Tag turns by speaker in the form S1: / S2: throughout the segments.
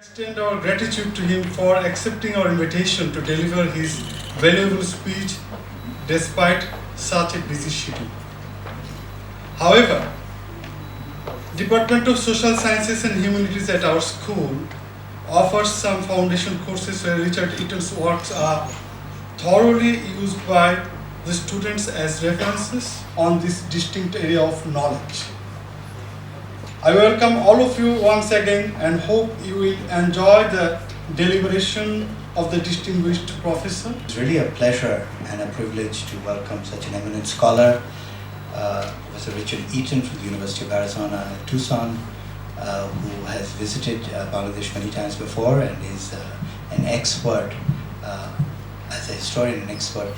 S1: Extend our gratitude to him for accepting our invitation to deliver his valuable speech despite such a busy schedule. However, Department of Social Sciences and Humanities at our school offers some foundation courses where Richard Eaton's works are thoroughly used by the students as references on this distinct area of knowledge. I welcome all of you once again and hope you will enjoy the deliberation of the distinguished professor.
S2: It's really a pleasure and a privilege to welcome such an eminent scholar, Professor Richard Eaton from the University of Arizona at Tucson, who has visited Bangladesh many times before and is an expert, as a historian, an expert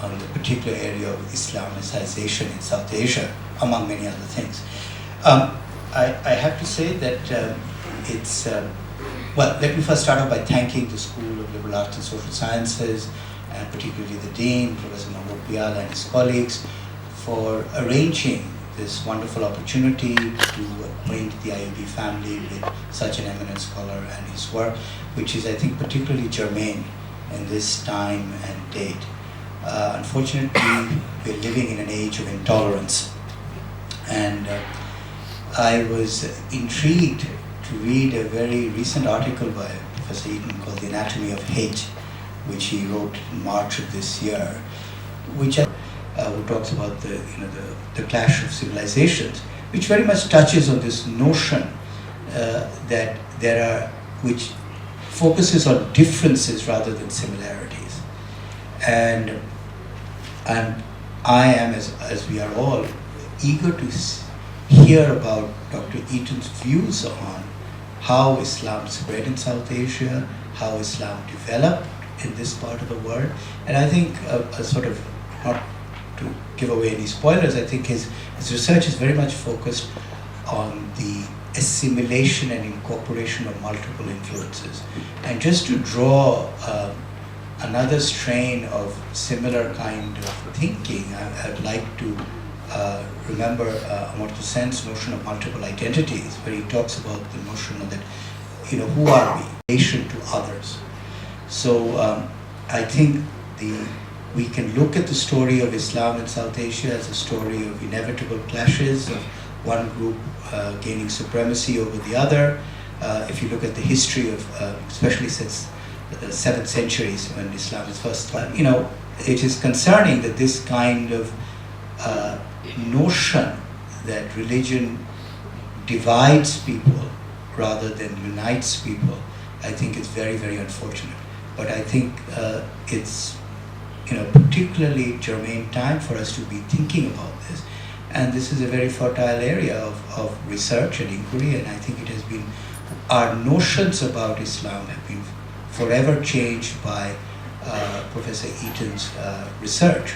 S2: on the particular area of Islamicization in South Asia, among many other things. I have to say that well, let me first start off by thanking the School of Liberal Arts and Social Sciences, and particularly the Dean, Professor Mahmoud Piala, and his colleagues for arranging this wonderful opportunity to acquaint the IUB family with such an eminent scholar and his work, which is, I think, particularly germane in this time and date. Unfortunately, we're living in an age of intolerance, and I was intrigued to read a very recent article by Professor Eaton called The Anatomy of Hate, which he wrote in March of this year, which who talks about the clash of civilizations, which very much touches on this notion that which focuses on differences rather than similarities. And I am, as we are all, eager to hear about Dr. Eaton's views on how Islam spread in South Asia, how Islam developed in this part of the world. And I think, sort of, not to give away any spoilers, I think his research is very much focused on the assimilation and incorporation of multiple influences. And just to draw another strain of similar kind of thinking, I'd like to remember Amartya Sen's notion of multiple identities, where he talks about the notion of that, who are we in relation to others. So I think we can look at the story of Islam in South Asia as a story of inevitable clashes, of one group gaining supremacy over the other. If you look at the history of, especially since the 7th centuries when Islam is first, it is concerning that this kind of notion that religion divides people rather than unites people, I think is very, very unfortunate. But I think it's particularly germane time for us to be thinking about this. And this is a very fertile area of research and inquiry, and I think it has been, our notions about Islam have been forever changed by Professor Eaton's research.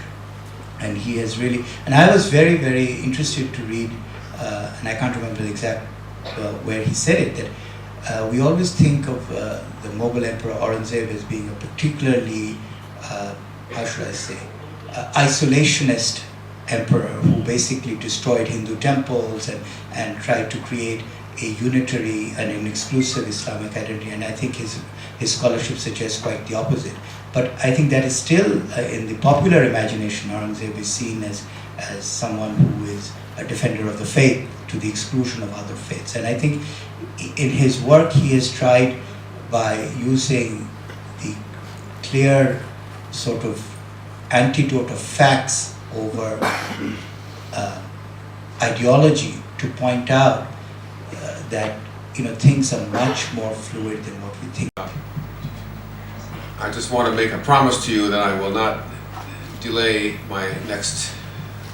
S2: And he has really, and I was very, very interested to read, and I can't remember the exact where he said it, that we always think of the Mughal Emperor Aurangzeb as being a particularly, how should I say, isolationist emperor who basically destroyed Hindu temples and tried to create a unitary and an exclusive Islamic identity. And I think his scholarship suggests quite the opposite. But I think that is still, in the popular imagination, Aurangzeb is seen as someone who is a defender of the faith to the exclusion of other faiths. And I think in his work he has tried, by using the clear sort of antidote of facts over ideology, to point out that things are much more fluid than what we think.
S3: I just want to make a promise to you that I will not delay my next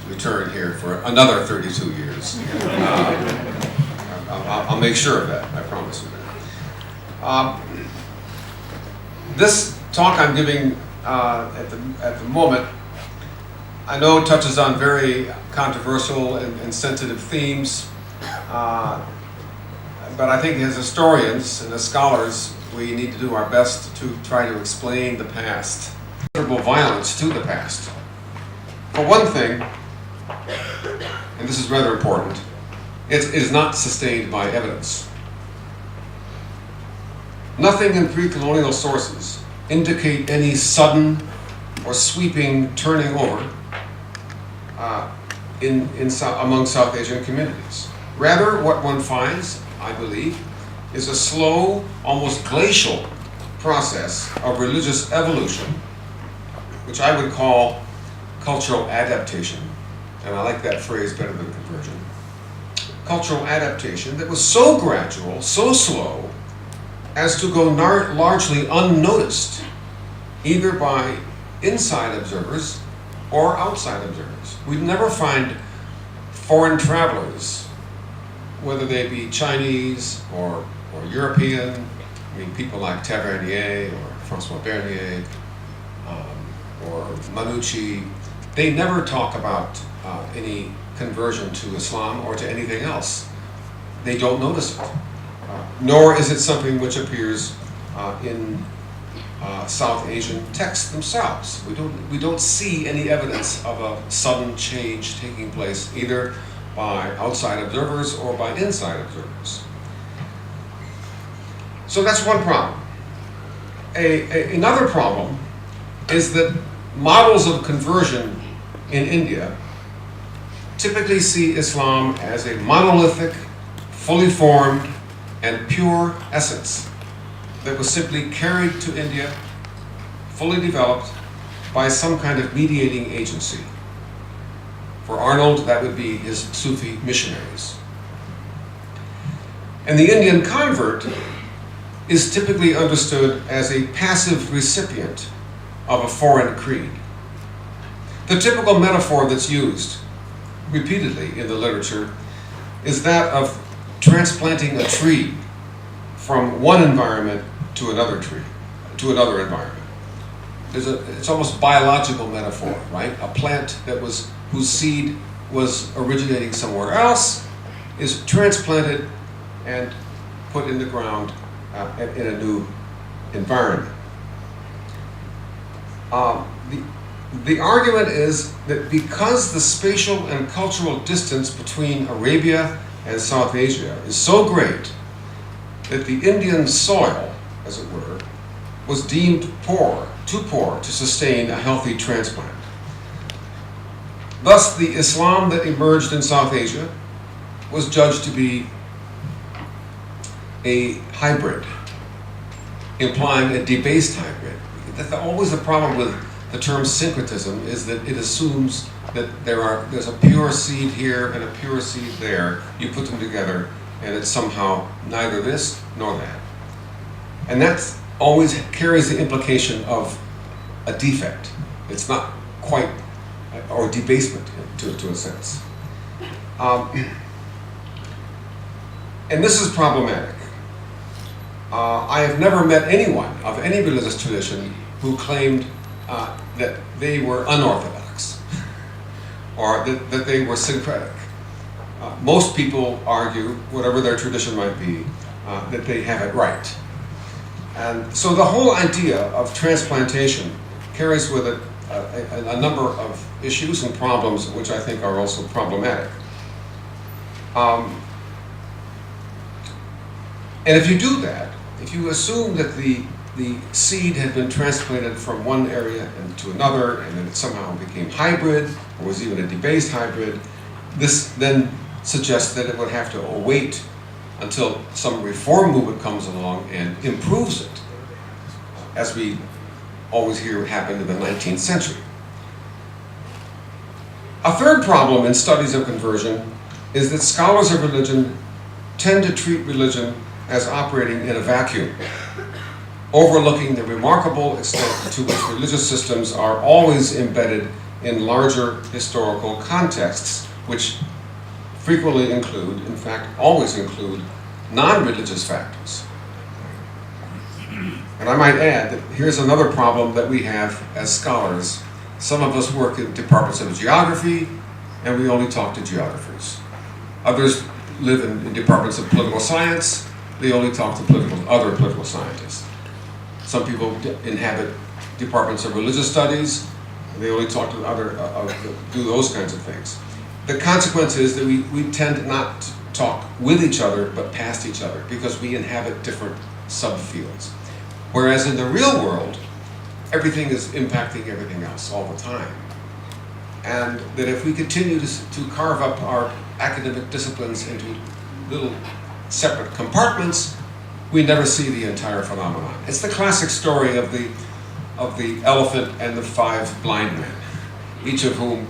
S3: return here for another 32 years. I'll make sure of that, I promise you that. This talk I'm giving at the moment, I know touches on very controversial and sensitive themes, but I think as historians and as scholars, we need to do our best to try to explain the past. Considerable violence to the past. For one thing, and this is rather important, it is not sustained by evidence. Nothing in pre-colonial sources indicate any sudden or sweeping turning over among South Asian communities. Rather, what one finds, I believe, is a slow, almost glacial process of religious evolution, which I would call cultural adaptation, and I like that phrase better than conversion. Cultural adaptation that was so gradual, so slow, as to go largely unnoticed, either by inside observers or outside observers. We'd never find foreign travelers, whether they be Chinese or European, I mean people like Tavernier or Francois Bernier or Manucci, they never talk about any conversion to Islam or to anything else. They don't notice it. Nor is it something which appears in South Asian texts themselves. We don't see any evidence of a sudden change taking place either by outside observers or by inside observers. So that's one problem. Another problem is that models of conversion in India typically see Islam as a monolithic, fully formed, and pure essence that was simply carried to India, fully developed, by some kind of mediating agency. For Arnold, that would be his Sufi missionaries. And the Indian convert is typically understood as a passive recipient of a foreign creed. The typical metaphor that's used repeatedly in the literature is that of transplanting a tree from one environment to another tree, to another environment. It's almost biological metaphor, right? A plant whose seed was originating somewhere else is transplanted and put in the ground in a new environment. The argument is that because the spatial and cultural distance between Arabia and South Asia is so great that the Indian soil, as it were, was deemed too poor to sustain a healthy transplant. Thus, the Islam that emerged in South Asia was judged to be a hybrid, implying a debased hybrid. Always the problem with the term syncretism is that it assumes that there's a pure seed here and a pure seed there. You put them together and it's somehow neither this nor that. And that always carries the implication of a defect. It's not quite, or debasement to a sense. And this is problematic. I have never met anyone of any religious tradition who claimed that they were unorthodox or that they were syncretic. Most people argue, whatever their tradition might be, that they have it right. And so the whole idea of transplantation carries with it a number of issues and problems which I think are also problematic. And if you do that, if you assume that the seed had been transplanted from one area and to another, and then it somehow became hybrid, or was even a debased hybrid, this then suggests that it would have to await until some reform movement comes along and improves it, as we always hear happened in the 19th century. A third problem in studies of conversion is that scholars of religion tend to treat religion as operating in a vacuum, overlooking the remarkable extent to which religious systems are always embedded in larger historical contexts, which frequently include, in fact, always include, non-religious factors. And I might add that here's another problem that we have as scholars. Some of us work in departments of geography, and we only talk to geographers. Others live in departments of political science, they only talk to other political scientists. Some people inhabit departments of religious studies, and they only talk to do those kinds of things. The consequence is that we tend not to talk with each other, but past each other, because we inhabit different subfields. Whereas in the real world, everything is impacting everything else all the time. And that if we continue to carve up our academic disciplines into little separate compartments, we never see the entire phenomenon. It's the classic story of the elephant and the 5 blind men, each of whom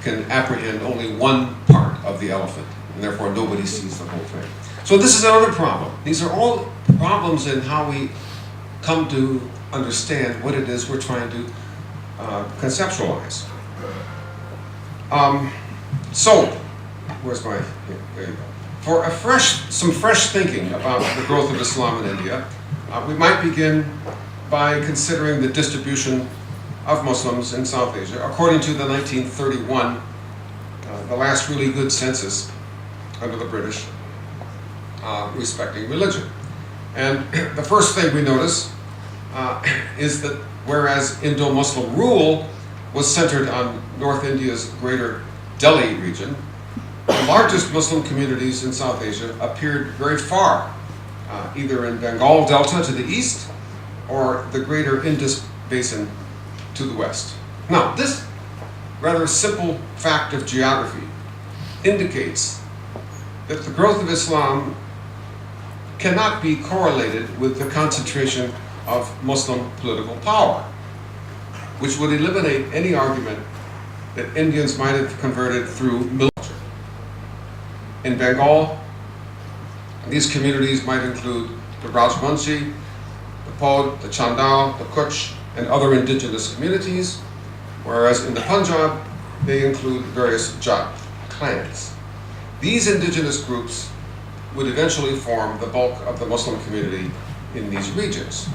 S3: can apprehend only one part of the elephant, and therefore nobody sees the whole thing. So this is another problem. These are all problems in how we come to understand what it is we're trying to conceptualize. So, where's my, there you go. For some fresh thinking about the growth of Islam in India, we might begin by considering the distribution of Muslims in South Asia according to the 1931, the last really good census under the British respecting religion. And the first thing we notice is that whereas Indo-Muslim rule was centered on North India's greater Delhi region, the largest Muslim communities in South Asia appeared very far, either in Bengal Delta to the east or the greater Indus Basin to the west. Now, this rather simple fact of geography indicates that the growth of Islam cannot be correlated with the concentration of Muslim political power, which would eliminate any argument that Indians might have converted through military. In Bengal, these communities might include the Rajbanshi, the Pod, the Chandal, the Kutch, and other indigenous communities, whereas in the Punjab, they include various Jat clans. These indigenous groups would eventually form the bulk of the Muslim community in these regions.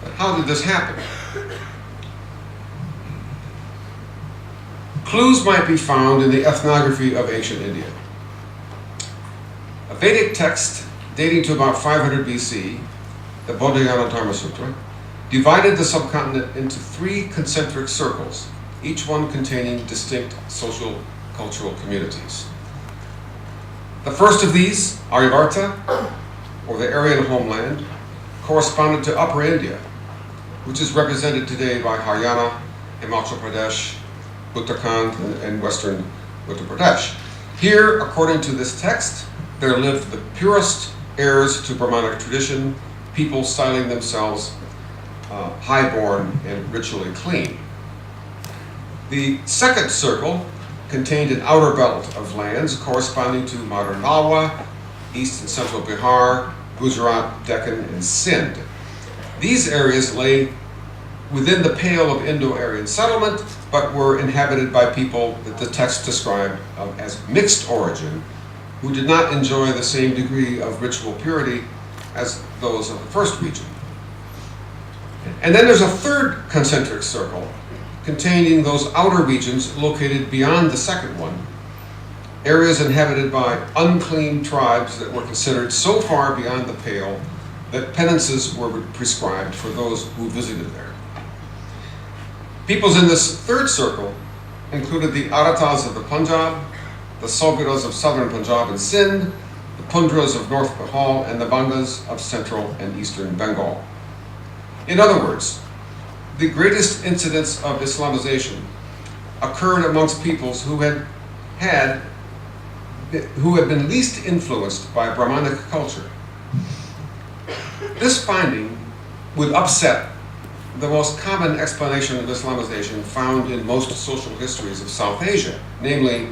S3: But how did this happen? Clues might be found in the ethnography of ancient India. A Vedic text dating to about 500 BC, the Bodhayana Dharma Sutra, divided the subcontinent into 3 concentric circles, each one containing distinct social cultural communities. The first of these, Aryavarta, or the Aryan homeland, corresponded to Upper India, which is represented today by Haryana, Himachal Pradesh, Uttarakhand, and western Uttar Pradesh. Here, according to this text, there lived the purest heirs to Brahmanic tradition, people styling themselves highborn and ritually clean. The second circle contained an outer belt of lands corresponding to modern Malwa, east and central Bihar, Gujarat, Deccan, and Sindh. These areas lay within the pale of Indo-Aryan settlement, but were inhabited by people that the text described as mixed origin, who did not enjoy the same degree of ritual purity as those of the first region. And then there's a third concentric circle containing those outer regions located beyond the second one, areas inhabited by unclean tribes that were considered so far beyond the pale that penances were prescribed for those who visited there. Peoples in this third circle included the Aratas of the Punjab, the Sogaras of southern Punjab and Sindh, the Pundras of North Bengal, and the Bangas of central and eastern Bengal. In other words, the greatest incidence of Islamization occurred amongst peoples who had been least influenced by Brahmanic culture. This finding would upset the most common explanation of Islamization found in most social histories of South Asia, namely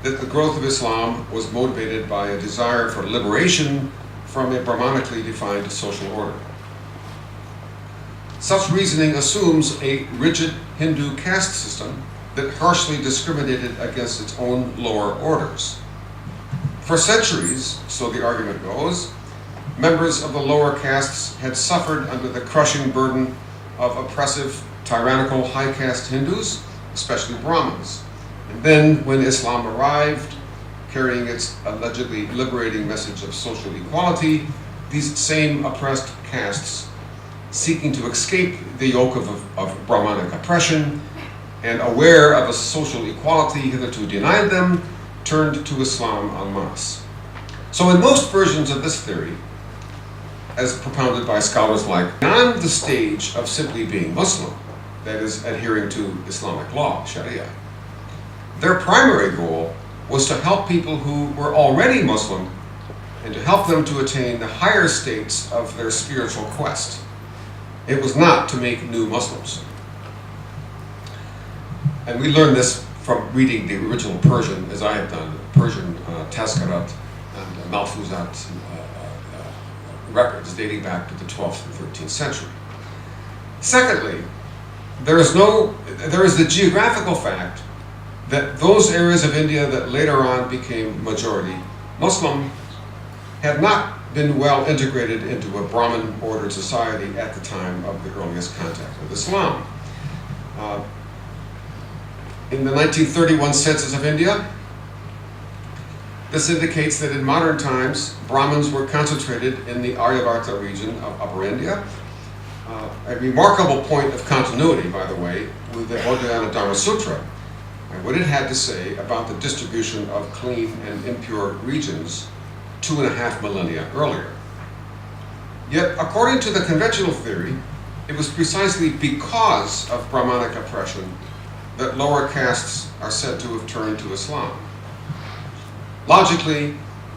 S3: that the growth of Islam was motivated by a desire for liberation from a Brahmanically defined social order. Such reasoning assumes a rigid Hindu caste system that harshly discriminated against its own lower orders. For centuries, so the argument goes, members of the lower castes had suffered under the crushing burden of oppressive, tyrannical high caste Hindus, especially Brahmins. And then when Islam arrived, carrying its allegedly liberating message of social equality, these same oppressed castes, seeking to escape the yoke of Brahmanic oppression and aware of a social equality hitherto denied them, turned to Islam en masse. So in most versions of this theory, as propounded by scholars like, beyond the stage of simply being Muslim, that is, adhering to Islamic law, Sharia. Their primary goal was to help people who were already Muslim and to help them to attain the higher states of their spiritual quest. It was not to make new Muslims. And we learned this from reading the original Persian, as I have done, Persian Tazkarat and Malfuzat records dating back to the 12th and 13th century. Secondly, there is the geographical fact that those areas of India that later on became majority Muslim had not been well integrated into a Brahmin-ordered society at the time of the earliest contact with Islam. In the 1931 census of India, this indicates that in modern times, Brahmins were concentrated in the Aryavarta region of Upper India. A remarkable point of continuity, by the way, with the Vajrayana Dharma Sutra, and what it had to say about the distribution of clean and impure regions 2.5 millennia earlier. Yet, according to the conventional theory, it was precisely because of Brahmanic oppression that lower castes are said to have turned to Islam. Logically,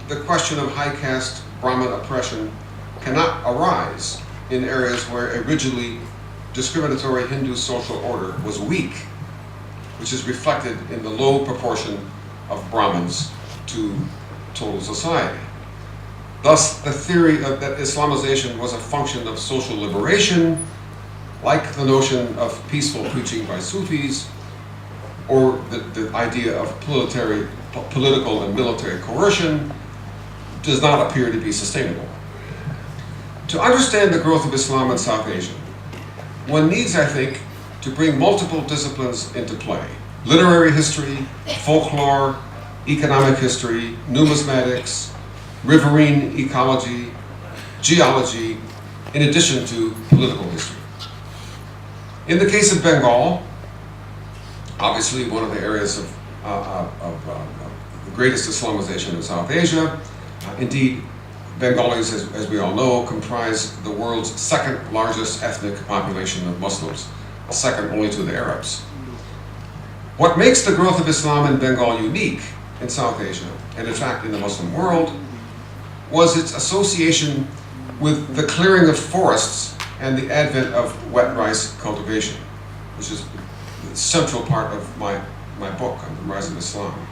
S3: the question of high caste Brahmin oppression cannot arise in areas where a rigidly discriminatory Hindu social order was weak, which is reflected in the low proportion of Brahmins to total society. Thus, the theory that Islamization was a function of social liberation, like the notion of peaceful preaching by Sufis, or the idea of political and military coercion, does not appear to be sustainable. To understand the growth of Islam in South Asia, one needs, I think, to bring multiple disciplines into play: literary history, folklore, economic history, numismatics, riverine ecology, geology, in addition to political history. In the case of Bengal, obviously one of the areas of the greatest Islamization in South Asia, indeed, Bengalis, as we all know, comprise the world's second largest ethnic population of Muslims, second only to the Arabs. What makes the growth of Islam in Bengal unique in South Asia, and in fact in the Muslim world, was its association with the clearing of forests and the advent of wet rice cultivation, which is the central part of my book on the rise of Islam.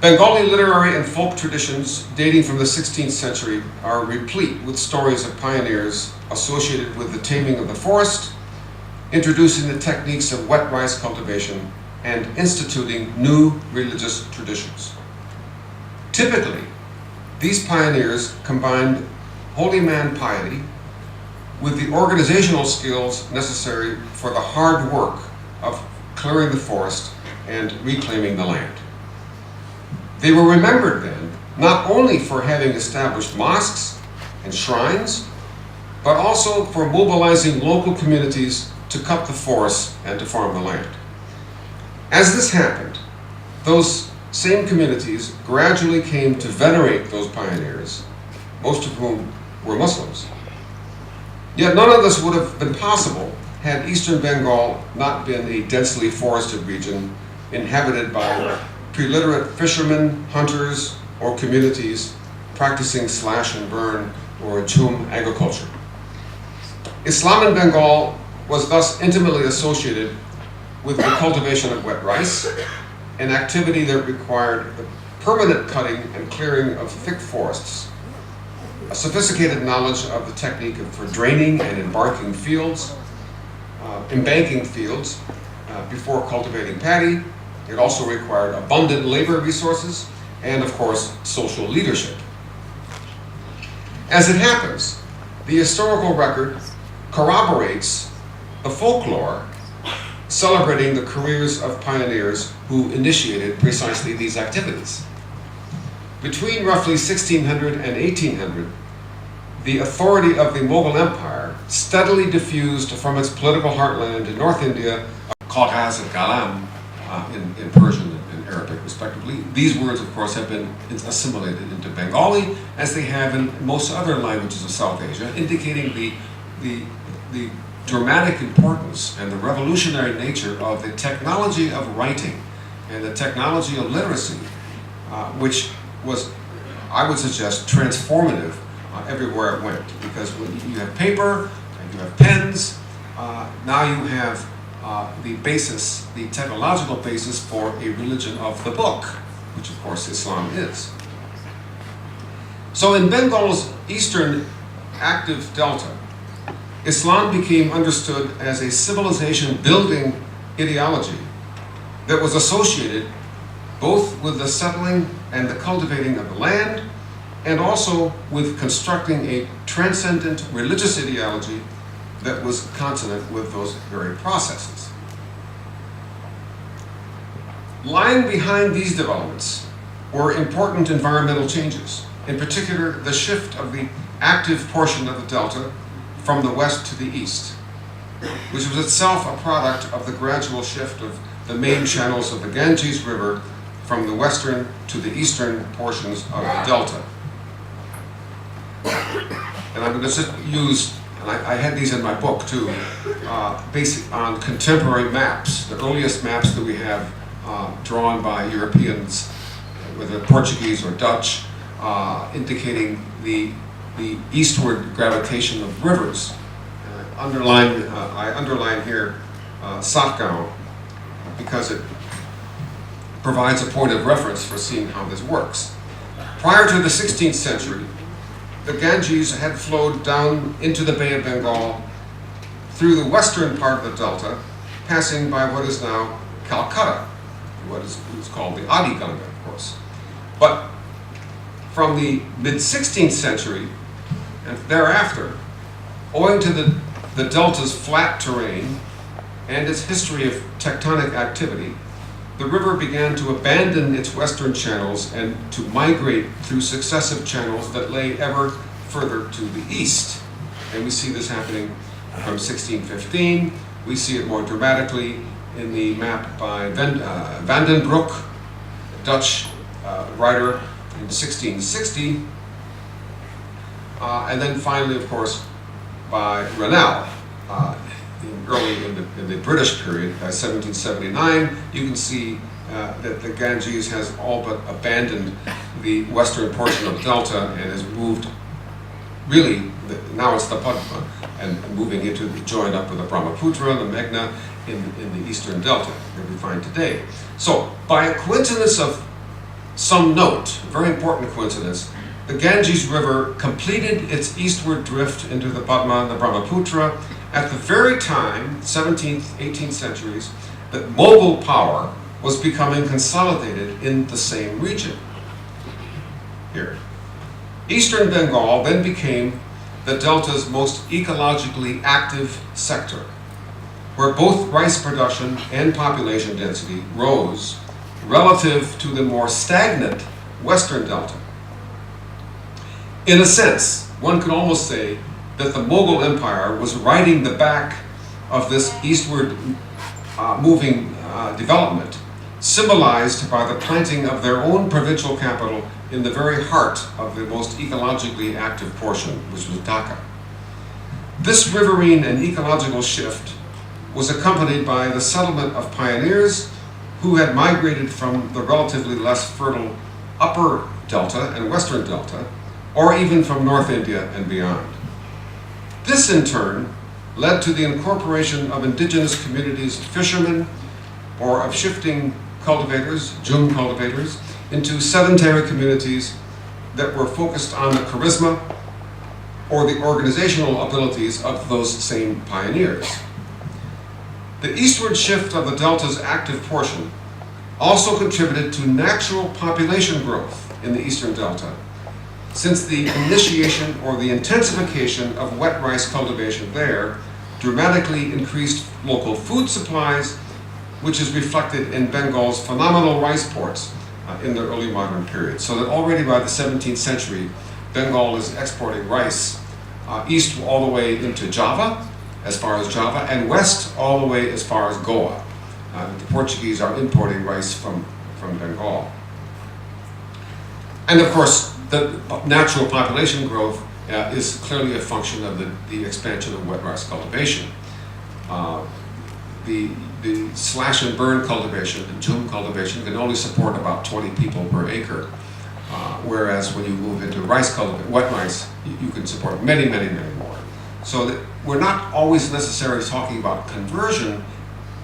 S3: Bengali literary and folk traditions dating from the 16th century are replete with stories of pioneers associated with the taming of the forest, introducing the techniques of wet rice cultivation, and instituting new religious traditions. Typically, these pioneers combined holy man piety with the organizational skills necessary for the hard work of clearing the forest and reclaiming the land. They were remembered then, not only for having established mosques and shrines, but also for mobilizing local communities to cut the forests and to farm the land. As this happened, those same communities gradually came to venerate those pioneers, most of whom were Muslims. Yet none of this would have been possible had Eastern Bengal not been a densely forested region inhabited by preliterate fishermen, hunters, or communities practicing slash and burn or chum agriculture. Islam in Bengal was thus intimately associated with the cultivation of wet rice, an activity that required the permanent cutting and clearing of thick forests, a sophisticated knowledge of the technique for draining and embanking fields before cultivating paddy. It also required abundant labor resources and, of course, social leadership. As it happens, the historical record corroborates the folklore celebrating the careers of pioneers who initiated precisely these activities. Between roughly 1600 and 1800, the authority of the Mughal Empire steadily diffused from its political heartland in North India, Qawqaz and Galam in Persian and Arabic respectively. These words, of course, have been assimilated into Bengali, as they have in most other languages of South Asia, indicating the dramatic importance and the revolutionary nature of the technology of writing and the technology of literacy, which was, I would suggest, transformative everywhere it went. Because when you have paper and you have pens, now you have the basis, the technological basis for a religion of the book, which of course Islam is. So in Bengal's eastern active delta, Islam became understood as a civilization building ideology that was associated both with the settling and the cultivating of the land, and also with constructing a transcendent religious ideology that was consonant with those very processes. Lying behind these developments were important environmental changes, in particular the shift of the active portion of the delta from the west to the east, which was itself a product of the gradual shift of the main channels of the Ganges River from the western to the eastern portions of the delta. And I'm going to just use, and I had these in my book too, basic on contemporary maps, the earliest maps that we have drawn by Europeans, whether Portuguese or Dutch, indicating the eastward gravitation of rivers. I underline here Satgaon because it provides a point of reference for seeing how this works. Prior to the 16th century, the Ganges had flowed down into the Bay of Bengal through the western part of the delta, passing by what is now Calcutta, what is called the Adi Ganga, of course. But from the mid-16th century and thereafter, owing to the delta's flat terrain and its history of tectonic activity, the river began to abandon its western channels and to migrate through successive channels that lay ever further to the east. And we see this happening from 1615. We see it more dramatically in the map by Van den Broek, a Dutch writer, in 1660. And then finally, of course, by Rennell, early in the British period, by 1779, you can see that the Ganges has all but abandoned the western portion of the delta and has moved, really, now it's the Padma, and moving into, joined up with the Brahmaputra, the Meghna, in the eastern delta that we find today. So, by a coincidence of some note, a very important coincidence, the Ganges River completed its eastward drift into the Padma and the Brahmaputra at the very time, 17th, 18th centuries, that Mughal power was becoming consolidated in the same region. Here. Eastern Bengal then became the delta's most ecologically active sector, where both rice production and population density rose relative to the more stagnant western delta. In a sense, one could almost say that the Mughal Empire was riding the back of this eastward moving development, symbolized by the planting of their own provincial capital in the very heart of the most ecologically active portion, which was Dhaka. This riverine and ecological shift was accompanied by the settlement of pioneers who had migrated from the relatively less fertile upper delta and western delta, or even from North India and beyond. This, in turn, led to the incorporation of indigenous communities of fishermen or of shifting cultivators, jhum cultivators, into sedentary communities that were focused on the charisma or the organizational abilities of those same pioneers. The eastward shift of the delta's active portion also contributed to natural population growth in the eastern delta, since the initiation or the intensification of wet rice cultivation there dramatically increased local food supplies, which is reflected in Bengal's phenomenal rice ports in the early modern period. So that already by the 17th century, Bengal is exporting rice east all the way into Java, as far as Java, and west all the way as far as Goa. The Portuguese are importing rice from from Bengal. And of course, the natural population growth is clearly a function of the expansion of wet rice cultivation. The slash and burn cultivation, the jhum cultivation, can only support about 20 people per acre, whereas when you move into rice cultivation, wet rice, you can support many, many, many more. So that we're not always necessarily talking about conversion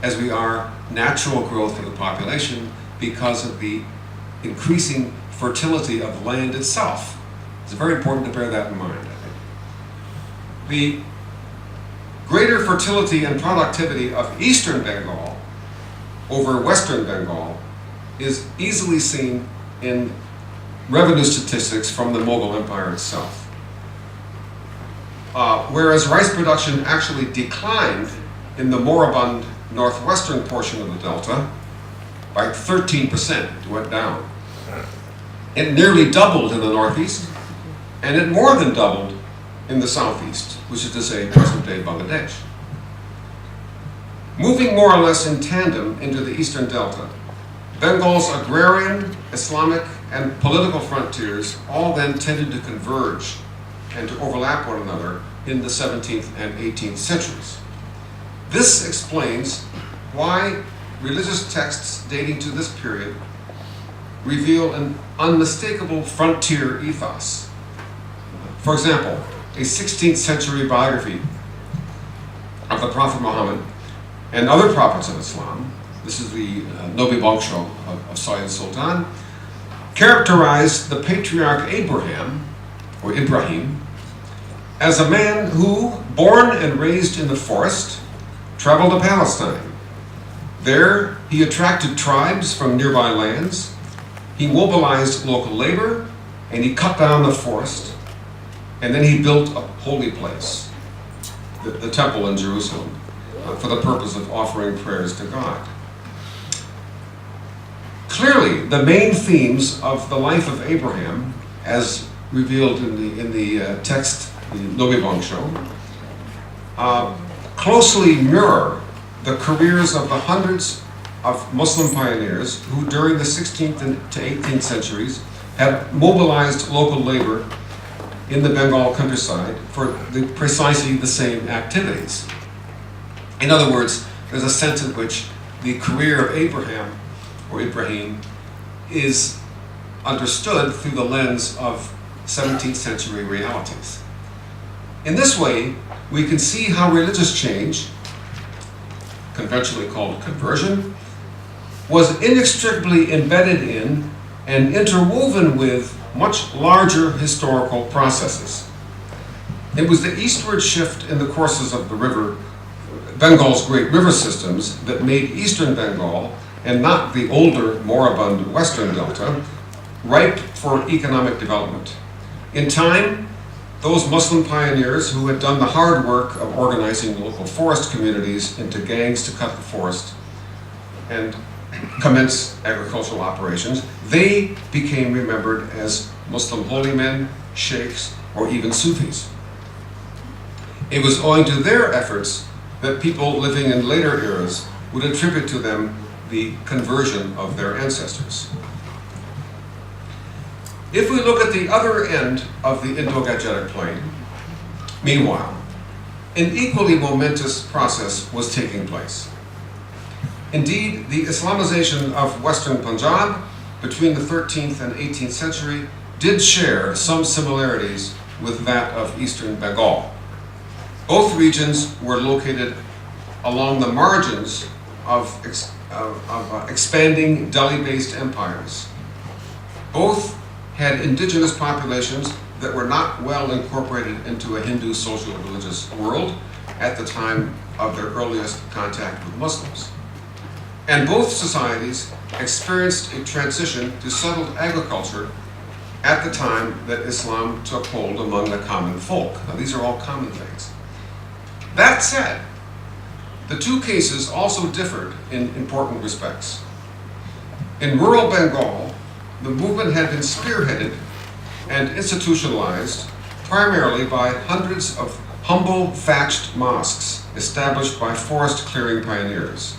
S3: as we are natural growth of the population because of the increasing fertility of the land itself. It's very important to bear that in mind, I think. The greater fertility and productivity of eastern Bengal over western Bengal is easily seen in revenue statistics from the Mughal Empire itself. Whereas rice production actually declined in the moribund northwestern portion of the delta by 13%, it went down. It nearly doubled in the northeast, and it more than doubled in the southeast, which is to say present-day Bangladesh. Moving more or less in tandem into the eastern delta, Bengal's agrarian, Islamic, and political frontiers all then tended to converge and to overlap one another in the 17th and 18th centuries. This explains why religious texts dating to this period reveal an unmistakable frontier ethos. For example, a 16th century biography of the Prophet Muhammad and other prophets of Islam, this is the Nabi Bangsho of Sayyid Sultan, characterized the patriarch Abraham, or Ibrahim, as a man who, born and raised in the forest, traveled to Palestine. There, he attracted tribes from nearby lands, he mobilized local labor, and he cut down the forest, and then he built a holy place, the temple in Jerusalem, for the purpose of offering prayers to God. Clearly, the main themes of the life of Abraham, as revealed in the text, the Nabi Bangsho, closely mirror the careers of the hundreds of Muslim pioneers who during the 16th to 18th centuries had mobilized local labor in the Bengal countryside for precisely the same activities. In other words, there's a sense in which the career of Abraham, or Ibrahim, is understood through the lens of 17th century realities. In this way, we can see how religious change, conventionally called conversion, was inextricably embedded in and interwoven with much larger historical processes. It was the eastward shift in the courses of the river, Bengal's great river systems, that made eastern Bengal, and not the older, moribund western delta, ripe for economic development. In time, those Muslim pioneers who had done the hard work of organizing local forest communities into gangs to cut the forest and commence agricultural operations, they became remembered as Muslim holy men, sheikhs, or even Sufis. It was owing to their efforts that people living in later eras would attribute to them the conversion of their ancestors. If we look at the other end of the Indo-Gangetic Plain, meanwhile, an equally momentous process was taking place. Indeed, the Islamization of Western Punjab between the 13th and 18th century did share some similarities with that of Eastern Bengal. Both regions were located along the margins of expanding Delhi-based empires. Both had indigenous populations that were not well incorporated into a Hindu social and religious world at the time of their earliest contact with Muslims. And both societies experienced a transition to settled agriculture at the time that Islam took hold among the common folk. Now, these are all common things. That said, the two cases also differed in important respects. In rural Bengal, the movement had been spearheaded and institutionalized primarily by hundreds of humble thatched mosques established by forest clearing pioneers.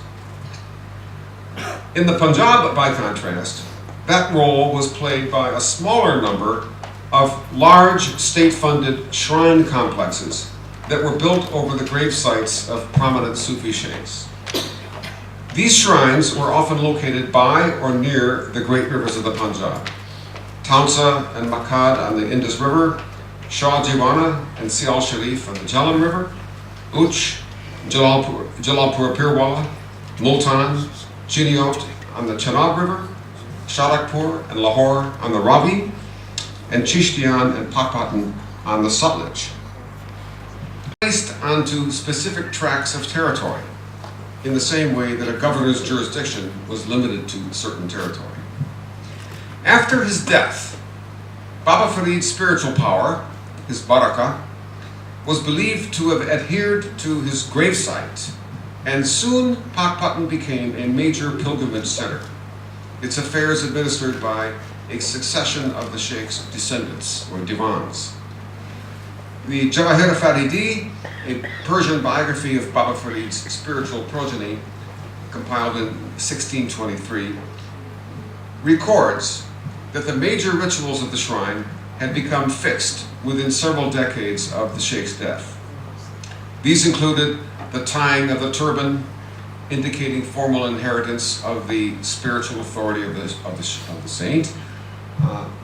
S3: In the Punjab, by contrast, that role was played by a smaller number of large state-funded shrine complexes that were built over the grave sites of prominent Sufi sheikhs. These shrines were often located by or near the great rivers of the Punjab: Taunsa and Makad on the Indus River, Shah Jiwana and Sial Sharif on the Jhelum River, Uch, Jalalpur Pirwala, Multan, Chiniot on the Chenab River, Sharakpur and Lahore on the Ravi, and Chishtian and Pakpatan on the Sutlej. Placed onto specific tracts of territory, in the same way that a governor's jurisdiction was limited to certain territory. After his death, Baba Farid's spiritual power, his barakah, was believed to have adhered to his gravesite, and soon Pakpatan became a major pilgrimage center, its affairs administered by a succession of the sheikh's descendants, or divans. The Jawahir Faridi, a Persian biography of Baba Farid's spiritual progeny, compiled in 1623, records that the major rituals of the shrine had become fixed within several decades of the sheikh's death. These included the tying of the turban, indicating formal inheritance of the spiritual authority of the saint,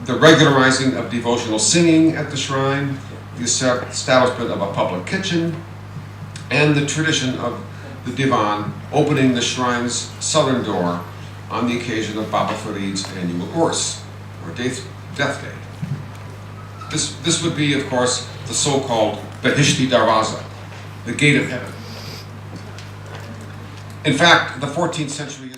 S3: the regularizing of devotional singing at the shrine, the establishment of a public kitchen, and the tradition of the divan opening the shrine's southern door on the occasion of Baba Farid's annual Urs, or death day. This would be, of course, the so-called Behishti Darwaza, the gate of heaven. In fact, the 14th century